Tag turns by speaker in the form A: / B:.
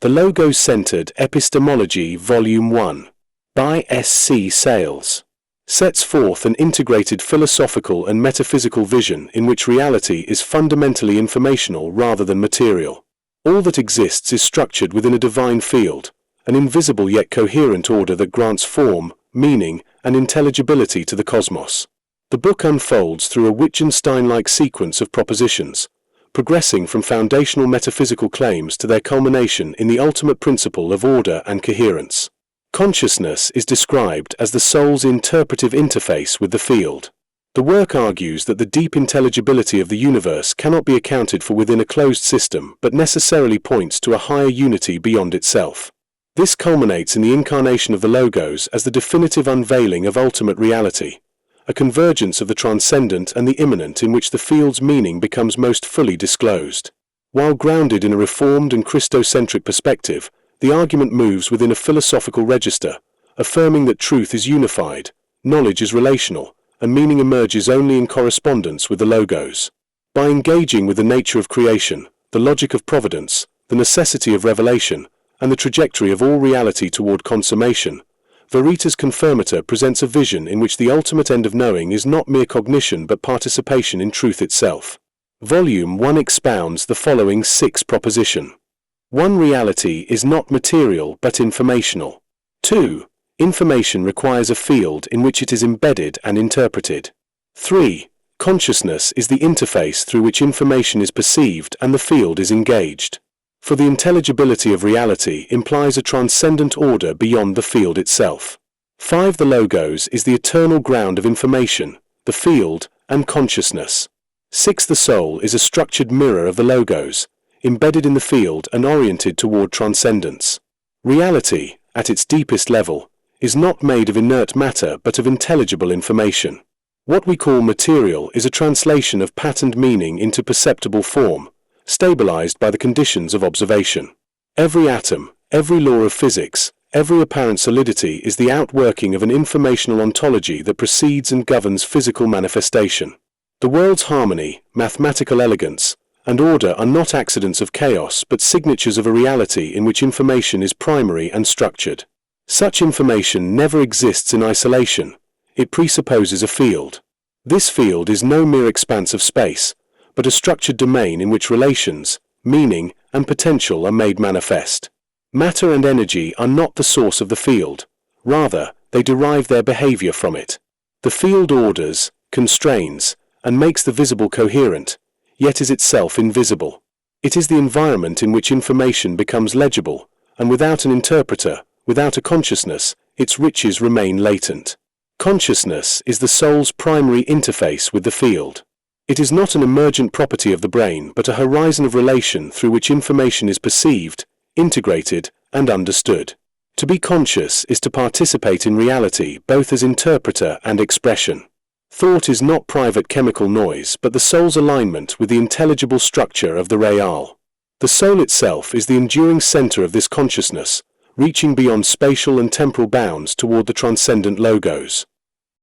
A: The Logos-Centered Epistemology Volume 1, by S C SAYLES, sets forth an integrated philosophical and metaphysical vision in which reality is fundamentally informational rather than material. All that exists is structured within a divine field, an invisible yet coherent order that grants form, meaning, and intelligibility to the cosmos. The book unfolds through a Wittgenstein-like sequence of propositions, progressing from foundational metaphysical claims to their culmination in the ultimate principle of order and coherence. Consciousness is described as the soul's interpretive interface with the field. The work argues that the deep intelligibility of the universe cannot be accounted for within a closed system but necessarily points to a higher unity beyond itself. This culminates in the incarnation of the Logos as the definitive unveiling of ultimate reality, a convergence of the transcendent and the immanent in which the field's meaning becomes most fully disclosed. While grounded in a reformed and Christocentric perspective, the argument moves within a philosophical register, affirming that truth is unified, knowledge is relational, and meaning emerges only in correspondence with the Logos. By engaging with the nature of creation, the logic of providence, the necessity of revelation, and the trajectory of all reality toward consummation, Veritas Confirmata presents a vision in which the ultimate end of knowing is not mere cognition but participation in truth itself. Volume 1 expounds the following 6 propositions. 1. Reality is not material but informational. 2. Information requires a field in which it is embedded and interpreted. 3. Consciousness is the interface through which information is perceived and the field is engaged. For the intelligibility of reality implies a transcendent order beyond the field itself. 5. The Logos is the eternal ground of information, the field, and consciousness. 6. The soul is a structured mirror of the Logos, embedded in the field and oriented toward transcendence. Reality, at its deepest level, is not made of inert matter but of intelligible information. What we call material is a translation of patterned meaning into perceptible form, stabilized by the conditions of observation. Every atom, every law of physics, every apparent solidity is the outworking of an informational ontology that precedes and governs physical manifestation. The world's harmony, mathematical elegance, and order are not accidents of chaos but signatures of a reality in which information is primary and structured. Such information never exists in isolation. It presupposes a field. This field is no mere expanse of space, but a structured domain in which relations, meaning, and potential are made manifest. Matter and energy are not the source of the field. Rather, they derive their behavior from it. The field orders, constrains, and makes the visible coherent, yet is itself invisible. It is the environment in which information becomes legible, and without an interpreter, without a consciousness, its riches remain latent. Consciousness is the soul's primary interface with the field. It is not an emergent property of the brain but a horizon of relation through which information is perceived, integrated, and understood. To be conscious is to participate in reality both as interpreter and expression. Thought is not private chemical noise but the soul's alignment with the intelligible structure of the real. The soul itself is the enduring center of this consciousness, reaching beyond spatial and temporal bounds toward the transcendent Logos.